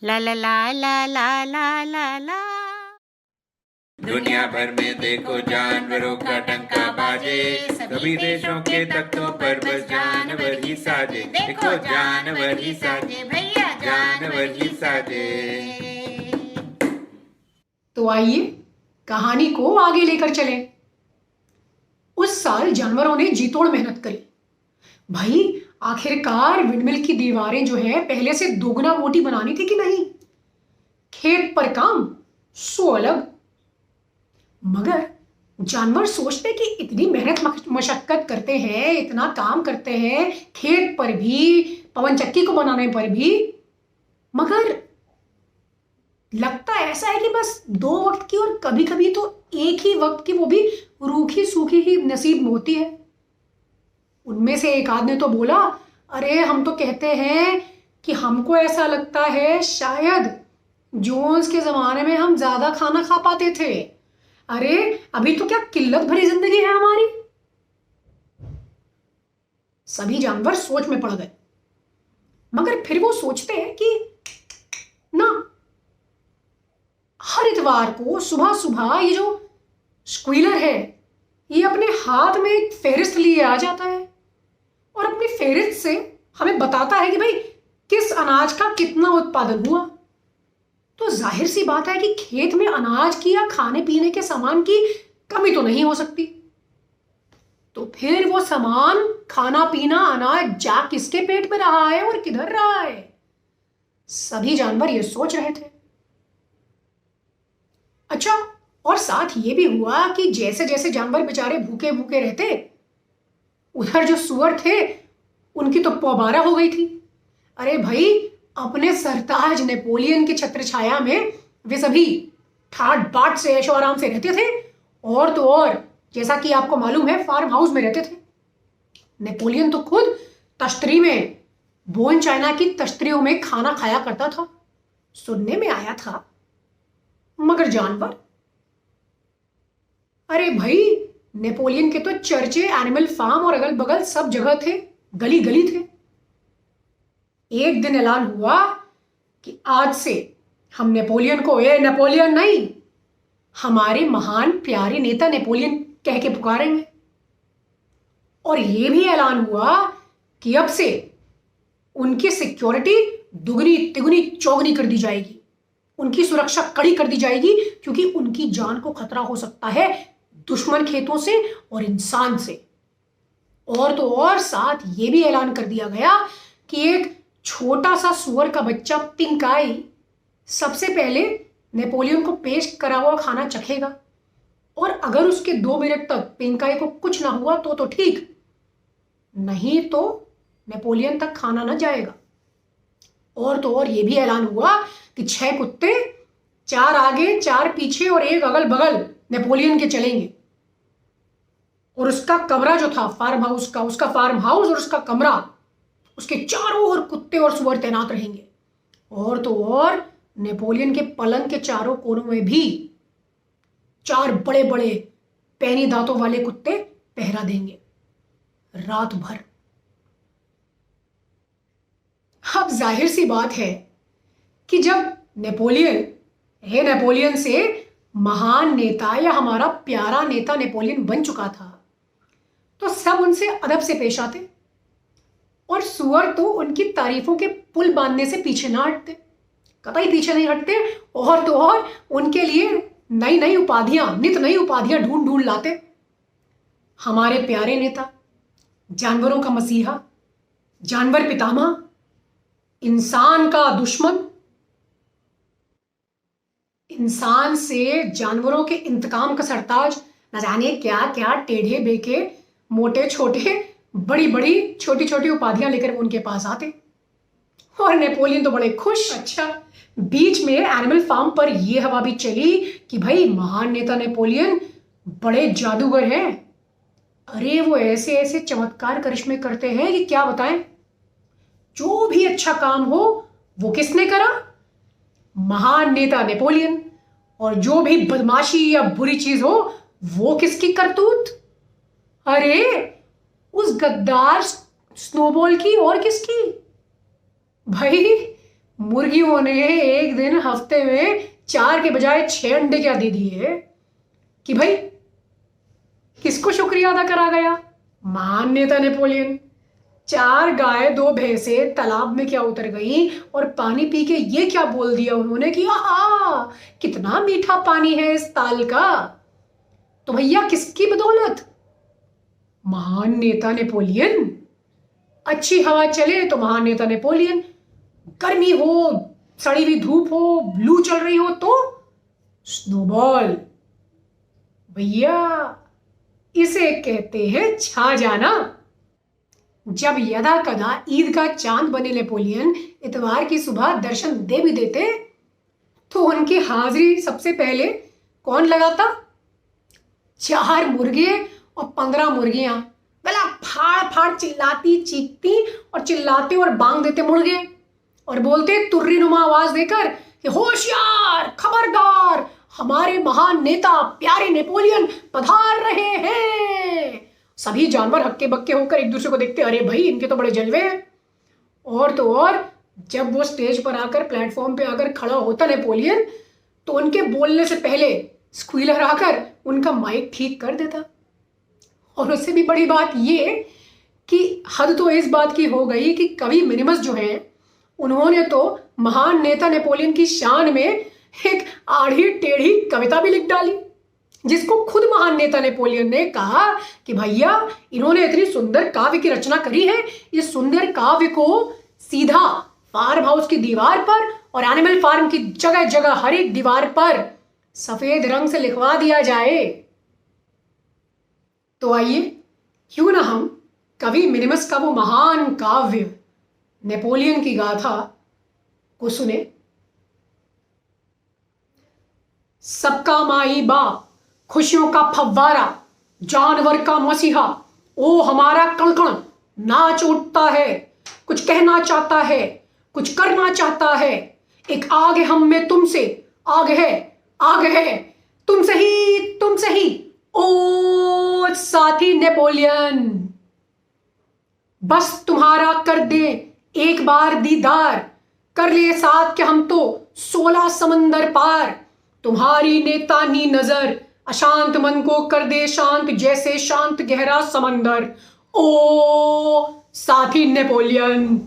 ला ला ला ला ला ला ला ला। दुनिया भर में देखो जानवरों का डंका बाजे, सभी देशों के तख्तों पर बस जानवर ही साजे। देखो जानवर ही साजे भैया, जानवर ही साजे। तो आइए कहानी को आगे लेकर चलें। उस साल जानवरों ने जी तोड़ मेहनत करी। भाई आखिरकार विंडमिल की दीवारें जो है पहले से दोगुना मोटी बनानी थी कि नहीं। खेत पर काम सो अलग। मगर जानवर सोचते कि इतनी मेहनत मशक्कत करते हैं, इतना काम करते हैं खेत पर भी, पवन चक्की को बनाने पर भी, मगर लगता ऐसा है कि बस 2 वक्त की और कभी कभी तो एक ही वक्त की, वो भी रूखी सूखी ही नसीब में होती है। उनमें से एक आदमी तो बोला, अरे हम तो कहते हैं कि हमको ऐसा लगता है शायद जोन्स के जमाने में हम ज्यादा खाना खा पाते थे। अरे अभी तो क्या किल्लत भरी जिंदगी है हमारी। सभी जानवर सोच में पड़ गए। मगर फिर वो सोचते हैं कि ना, हर इतवार को सुबह सुबह ये जो स्क्वीलर है ये अपने हाथ में एक फेरिस्त लिए आ जाता है और अपनी फेरिस्त से हमें बताता है कि भाई किस अनाज का कितना उत्पादन हुआ। तो जाहिर सी बात है कि खेत में अनाज की या खाने पीने के सामान की कमी तो नहीं हो सकती। तो फिर वो सामान, खाना पीना, अनाज जा किसके पेट में रहा है और किधर रहा है? सभी जानवर ये सोच रहे थे। अच्छा, और साथ ये भी हुआ कि जैसे जैसे जानवर बेचारे भूखे भूखे रहते, उधर जो सुअर थे उनकी तो पौबारा हो गई थी। अरे भाई, अपने सरताज नेपोलियन की छत्र छाया में वे सभी ठाट बाट से ऐशो आराम से रहते थे। और तो और, जैसा कि आपको मालूम है, फार्म हाउस में रहते थे। नेपोलियन तो खुद तश्तरी में, बोन चाइना की तश्तरियों में खाना खाया करता था, सुनने में आया था। मगर जानवर, अरे भाई, नेपोलियन के तो चर्चे एनिमल फार्म और अगल बगल सब जगह थे, गली गली थे। एक दिन ऐलान हुआ कि आज से हम नेपोलियन को ए नेपोलियन नहीं, हमारे महान प्यारे नेता नेपोलियन कह के पुकारेंगे। और यह भी ऐलान हुआ कि अब से उनकी सिक्योरिटी दुगनी तिगुनी चौगनी कर दी जाएगी, उनकी सुरक्षा कड़ी कर दी जाएगी, क्योंकि उनकी जान को खतरा हो सकता है दुश्मन खेतों से और इंसान से। और तो और साथ ये भी ऐलान कर दिया गया कि एक छोटा सा सुअर का बच्चा पिंकाई सबसे पहले नेपोलियन को पेश करा हुआ खाना चखेगा, और अगर उसके 2 मिनट तक पिंकाई को कुछ ना हुआ तो ठीक, नहीं तो नेपोलियन तक खाना न जाएगा। और तो और ये भी ऐलान हुआ कि 6 कुत्ते, 4 आगे 4 पीछे और 1 अगल बगल नेपोलियन के चलेंगे। और उसका कमरा जो था फार्म हाउस का, उसका फार्म हाउस और उसका कमरा, उसके चारों ओर कुत्ते और सुअर तैनात रहेंगे। और तो और नेपोलियन के पलंग के चारों कोनों में भी 4 बड़े बड़े पैनी दांतों वाले कुत्ते पहरा देंगे रात भर। अब जाहिर सी बात है कि जब नेपोलियन से महान नेता या हमारा प्यारा नेता नेपोलियन बन चुका था, तो सब उनसे अदब से पेश आते, और सुअर तो उनकी तारीफों के पुल बांधने से पीछे ना हटते, कतई पीछे नहीं हटते। और तो और उनके लिए नई नई उपाधियां, नित नई उपाधियां ढूंढ ढूंढ लाते। हमारे प्यारे नेता, जानवरों का मसीहा, जानवर पितामह, इंसान का दुश्मन, इंसान से जानवरों के इंतकाम का सरताज, न जाने क्या क्या टेढ़े बेके, मोटे छोटे, बड़ी बड़ी छोटी छोटी उपाधियां लेकर वो उनके पास आते। और नेपोलियन तो बड़े खुश। अच्छा, बीच में एनिमल फार्म पर यह हवा भी चली कि भाई महान नेता नेपोलियन बड़े जादूगर हैं। अरे वो ऐसे ऐसे चमत्कार करिश्मे करते हैं कि क्या बताएं। जो भी अच्छा काम हो वो किसने करा? महान नेता नेपोलियन। और जो भी बदमाशी या बुरी चीज हो वो किसकी करतूत? अरे उस गद्दार स्नोबॉल की और किसकी? भाई मुर्गियों ने एक दिन हफ्ते में 4 के बजाय 6 अंडे क्या दे दिए कि भाई किसको शुक्रिया अदा करा गया? महान नेता नेपोलियन। 4 गाय 2 भैंसे तालाब में क्या उतर गई और पानी पी के ये क्या बोल दिया उन्होंने कि आहा कितना मीठा पानी है इस ताल का। तो भैया किसकी बदौलत? महान नेता नेपोलियन। अच्छी हवा चले तो महान नेता नेपोलियन, गर्मी हो, सड़ी हुई धूप हो, लू चल रही हो तो स्नोबॉल। भैया इसे कहते हैं छा जाना। जब यदा कदा ईद का चांद बने नेपोलियन इतवार की सुबह दर्शन दे भी देते तो उनकी हाजिरी सबसे पहले कौन लगाता? 4 मुर्गे और 15 मुर्गियां गला फाड़ फाड़ चिल्लाती चीखती और चिल्लाते और बांग देते मुर्गे और बोलते तुर्री नुमा आवाज देकर कि होशियार, खबरदार, हमारे महान नेता प्यारे नेपोलियन पधार रहे हैं। सभी जानवर हक्के बक्के होकर एक दूसरे को देखते, अरे भाई इनके तो बड़े जलवे हैं। और तो और जब वो स्टेज पर आकर प्लेटफॉर्म पे आकर खड़ा होता नेपोलियन तो उनके बोलने से पहले स्क्वीलर आकर उनका माइक ठीक कर देता। और उससे भी बड़ी बात ये कि हद तो इस बात की हो गई कि कवि मिनिमस जो है उन्होंने तो महान नेता नेपोलियन की शान में एक आड़ी टेढ़ी कविता भी लिख डाली, जिसको खुद महान नेता नेपोलियन ने कहा कि भैया इन्होंने इतनी सुंदर काव्य की रचना करी है, इस सुंदर काव्य को सीधा फार्म हाउस की दीवार पर और एनिमल फार्म की जगह जगह हर एक दीवार पर सफेद रंग से लिखवा दिया जाए। तो आइए क्यों ना हम कवि मिनिमस का वो महान काव्य नेपोलियन की गाथा को सुने। सबका माई बाप, खुशियों का फव्वारा, जानवर का मसीहा, ओ हमारा कणकण नाच उठता है, कुछ कहना चाहता है, कुछ करना चाहता है, एक आग है हम में तुमसे, आग है तुमसे ही ओ साथी नेपोलियन। बस तुम्हारा कर दे एक बार दीदार, कर ले साथ के हम तो 16 समंदर पार, तुम्हारी नेतानी नजर अशांत मन को कर दे शांत जैसे शांत गहरा समंदर, ओ साथी नेपोलियन।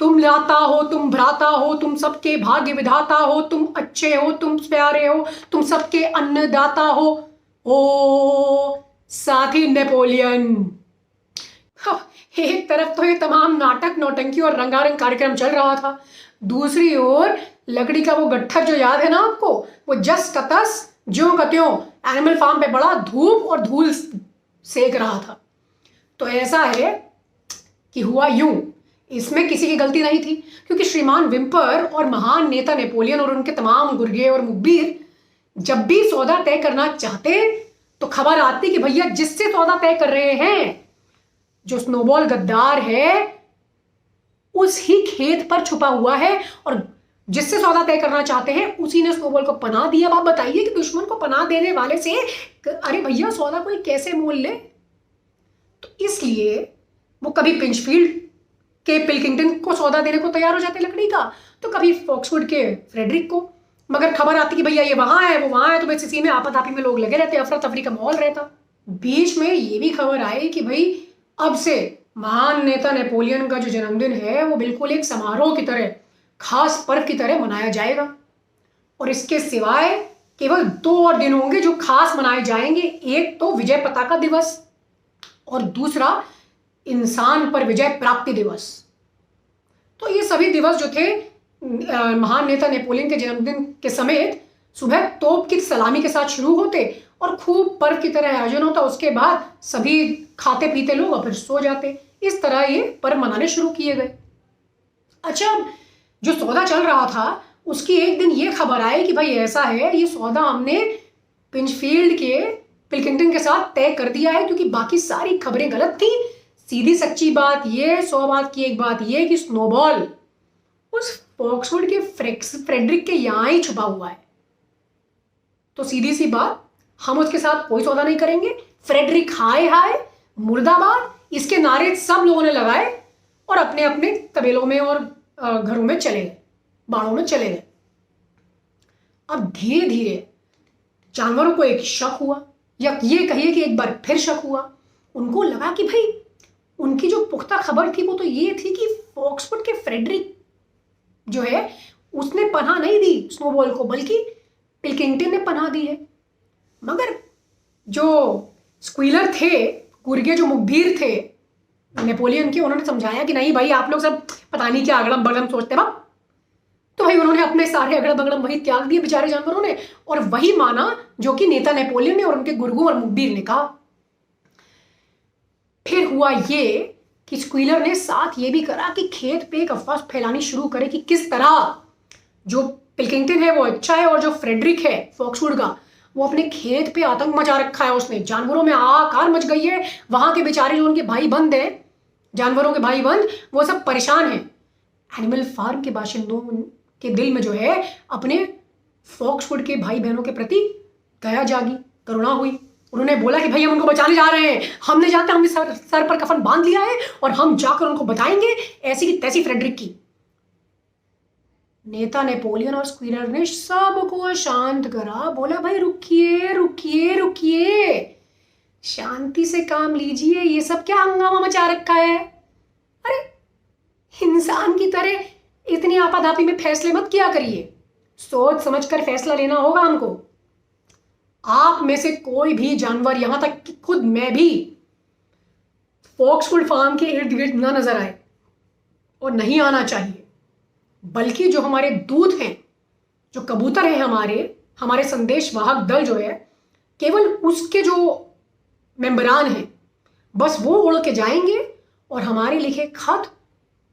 तुम लाता हो, तुम भ्राता हो, तुम सबके भाग्य विधाता हो, तुम अच्छे हो, तुम प्यारे हो, तुम सबके अन्नदाता हो, ओ साथी नेपोलियन। एक तरफ तो ये तमाम नाटक नौटंकी और रंगारंग कार्यक्रम चल रहा था, दूसरी ओर लकड़ी का वो गट्ठर जो याद है ना आपको, वो जस का तस ज्यों का त्यों एनिमल फार्म पे बड़ा धूप और धूल सेक रहा था। तो ऐसा है कि हुआ यूं, इसमें किसी की गलती नहीं थी, क्योंकि श्रीमान विम्पर और महान नेता नेपोलियन और उनके तमाम गुर्गे और मुखबिर जब भी सौदा तय करना चाहते तो खबर आती कि भैया जिससे सौदा तय कर रहे हैं जो स्नोबॉल गद्दार है उस ही खेत पर छुपा हुआ है और जिससे सौदा तय करना चाहते हैं उसी ने स्नोबॉल को पनाह दिया। अब आप बताइए कि दुश्मन को पनाह देने वाले से अरे भैया सौदा कोई कैसे मोल ले। तो इसलिए वो कभी पिंचफील्ड के पिल्किंगटन को सौदा देने को तैयार हो जाते लकड़ी का, तो कभी फॉक्सवुड के फ्रेडरिक को। मगर खबर आती कि भैया ये वहां है वो वहां है, तो बस इसी में आपाधापी में लोग लगे रहते, अफरा तफरी का माहौल रहता। बीच में ये भी खबर आई कि भाई अब से महान नेता नेपोलियन का जो जन्मदिन है वो बिल्कुल एक समारोह की तरह, खास पर्व की तरह मनाया जाएगा। और इसके सिवाय केवल 2 और दिन होंगे जो खास मनाए जाएंगे, एक तो विजय पताका दिवस और दूसरा इंसान पर विजय प्राप्ति दिवस। तो ये सभी दिवस जो थे महान नेता नेपोलियन के जन्मदिन के समेत सुबह तोप की सलामी के साथ शुरू होते और खूब पर्व की तरह आयोजन होता। उसके बाद सभी खाते पीते लोग और फिर सो जाते। इस तरह ये पर्व मनाने शुरू किए गए। अच्छा, जो सौदा चल रहा था उसकी एक दिन ये खबर आई कि भाई ऐसा है, ये सौदा हमने पिंचफील्ड के पिल्किंगटन के साथ तय कर दिया है, क्योंकि बाकी सारी खबरें गलत थी। सीधी सच्ची बात ये, 100 बात की एक बात ये कि स्नोबॉल उस फॉक्सवुड के फ्रेडरिक के यहां ही छुपा हुआ है। तो सीधी सी बात, हम उसके साथ कोई सौदा नहीं करेंगे। फ्रेडरिक हाय हाय मुर्दाबाद, इसके नारे सब लोगों ने लगाए और अपने अपने कबीलों में और घरों में चले गए, बाड़ों में चले गए। अब धीरे धीरे जानवरों को एक शक हुआ, या ये कहिए कि एक बार फिर शक हुआ। उनको लगा कि भाई उनकी जो पुख्ता खबर थी वो तो ये थी कि फॉक्सवुड के फ्रेडरिक जो है उसने पनाह नहीं दी स्नोबॉल को, बल्कि पिल्किंगटन ने पनाह दी है। मगर जो स्क्वीलर थे, कुर्गे जो मुखबिर थे नेपोलियन के, उन्होंने समझाया कि नहीं भाई आप लोग सब पता नहीं क्या अगड़म बगड़म सोचते बाप। तो भाई उन्होंने अपने सारे अगड़म बगड़म वही त्याग दिए बेचारे जानवरों ने, और वही माना जो कि नेता नेपोलियन ने और उनके गुर्गों और मुखबिर ने कहा। फिर हुआ ये कि स्क्वीलर ने साथ ये भी करा कि खेत पे एक अफवाह फैलानी शुरू करे कि किस तरह जो पिल्किंगटन है वो अच्छा है और जो फ्रेडरिक है फॉक्सवुड का वो अपने खेत पे आतंक मचा रखा है उसने। जानवरों में हाहाकार मच गई है। वहां के बेचारे जो उनके भाई बंद हैं, जानवरों के भाई बंद, वो सब परेशान हैं। एनिमल फार्म के बाशिंदों के दिल में जो है अपने फॉक्सवुड के भाई बहनों के प्रति दया जागी, करुणा हुई। उन्होंने बोला कि भाई हम उनको बचाने जा रहे हैं, हमने जाकर हमने सर पर कफन बांध लिया है और हम जाकर उनको बताएंगे ऐसी की तैसी फ्रेडरिक की। नेता नेपोलियन और स्क्वीलर ने सबको शांत करा, बोला भाई रुकिए रुकिए रुकिए, शांति से काम लीजिए, ये सब क्या हंगामा मचा रखा है। अरे इंसान की तरह इतनी आपाधापी में फैसले मत किया करिए, सोच समझकर फैसला लेना होगा हमको। आप में से कोई भी जानवर, यहां तक कि खुद मैं भी, फॉक्सवुड फार्म के इर्द गिर्द ना नजर आए और नहीं आना चाहिए। बल्कि जो हमारे दूत हैं, जो कबूतर हैं, हमारे संदेशवाहक दल जो है, केवल उसके जो मेंबरान हैं बस वो उड़ के जाएंगे और हमारे लिखे खत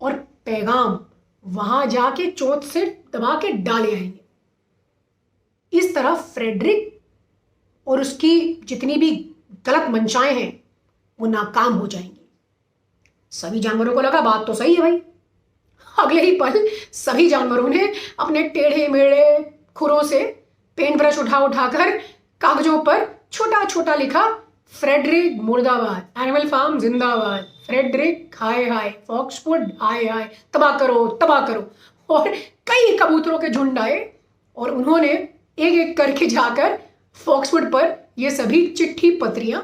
और पैगाम वहां जाके चोट से दबा के डाले आएंगे। इस तरह फ्रेडरिक और उसकी जितनी भी गलत मंशाएं हैं वो नाकाम हो जाएंगी। सभी जानवरों को लगा बात तो सही है भाई। अगले ही पल सभी जानवरों ने अपने टेढ़े मेढ़े खुरों से पेंट ब्रश उठाकर कागजों पर छोटा छोटा लिखा, फ्रेडरिक मुर्दाबाद, एनिमल फार्म जिंदाबाद, फ्रेडरिक हाय हाय, फॉक्सवुड हाय हाय, तबाह करो तबाह करो। और कई कबूतरों के झुंड आए और उन्होंने एक एक करके जाकर फॉक्सवुड पर ये सभी चिट्ठी पत्रियां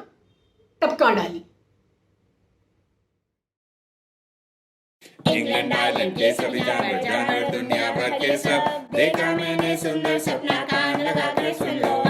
टपका डाली। इंग्लैंड आइलैंड के सभी जानवर दुनिया भर के सब, देखा मैंने सुंदर सपना, कान लगाकर सुन लो।